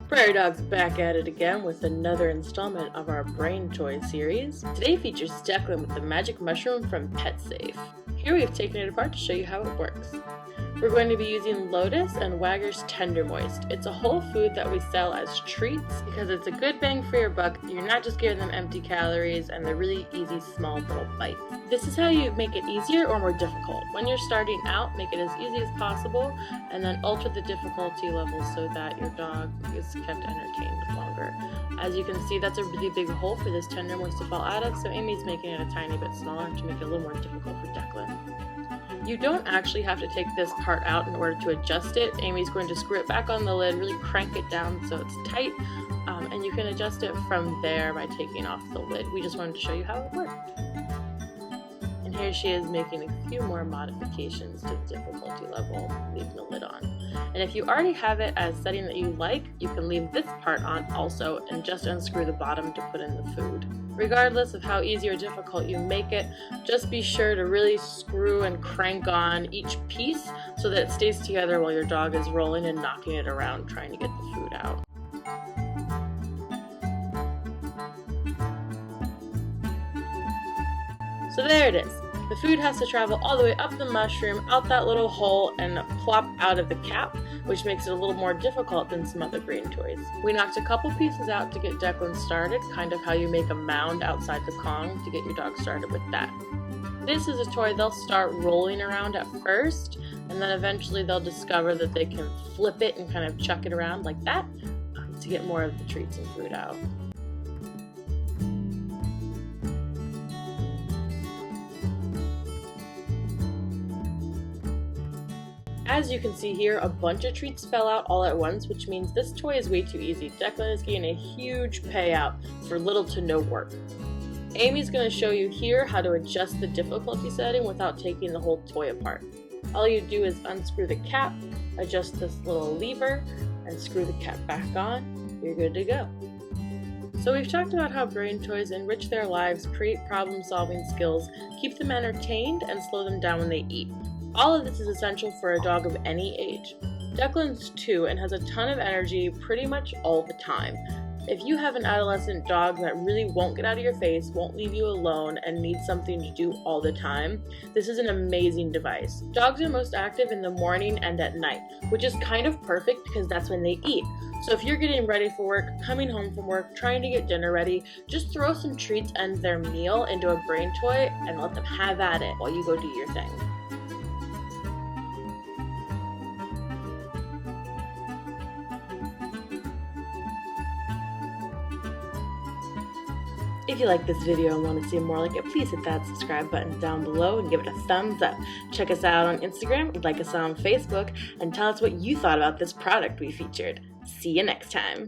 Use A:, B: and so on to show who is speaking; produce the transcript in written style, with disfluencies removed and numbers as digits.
A: Prairie Dog's back at it again with another installment of our Brain Toy series. Today features Declan with the magic mushroom from PetSafe. Here we've taken it apart to show you how it works. We're going to be using Lotus and Wagger's Tender Moist. It's a whole food that we sell as treats because it's a good bang for your buck. You're not just giving them empty calories and they're really easy small little bites. This is how you make it easier or more difficult. When you're starting out, make it as easy as possible and then alter the difficulty level so that your dog is kept entertained longer. As you can see, that's a really big hole for this Tender Moist to fall out of, so Amy's making it a tiny bit smaller to make it a little more difficult for Declan. You don't actually have to take this part out in order to adjust it. Amy's going to screw it back on the lid, really crank it down so it's tight, and you can adjust it from there by taking off the lid. We just wanted to show you how it worked. And here she is making a few more modifications to the difficulty level, leaving the lid on. And if you already have it as setting that you like, you can leave this part on also and just unscrew the bottom to put in the food. Regardless of how easy or difficult you make it, just be sure to really screw and crank on each piece so that it stays together while your dog is rolling and knocking it around trying to get the food out. So there it is. The food has to travel all the way up the mushroom, out that little hole, and plop out of the cap, which makes it a little more difficult than some other brain toys. We knocked a couple pieces out to get Declan started, kind of how you make a mound outside the Kong to get your dog started with that. This is a toy they'll start rolling around at first, and then eventually they'll discover that they can flip it and kind of chuck it around like that to get more of the treats and food out. As you can see here, a bunch of treats fell out all at once, which means this toy is way too easy. Declan is getting a huge payout for little to no work. Amy's going to show you here how to adjust the difficulty setting without taking the whole toy apart. All you do is unscrew the cap, adjust this little lever, and screw the cap back on. You're good to go. So we've talked about how brain toys enrich their lives, create problem-solving skills, keep them entertained, and slow them down when they eat. All of this is essential for a dog of any age. Declan's 2 and has a ton of energy pretty much all the time. If you have an adolescent dog that really won't get out of your face, won't leave you alone, and needs something to do all the time, this is an amazing device. Dogs are most active in the morning and at night, which is kind of perfect because that's when they eat. So if you're getting ready for work, coming home from work, trying to get dinner ready, just throw some treats and their meal into a brain toy and let them have at it while you go do your thing. If you like this video and want to see more like it, please hit that subscribe button down below and give it a thumbs up. Check us out on Instagram, like us on Facebook, and tell us what you thought about this product we featured. See you next time.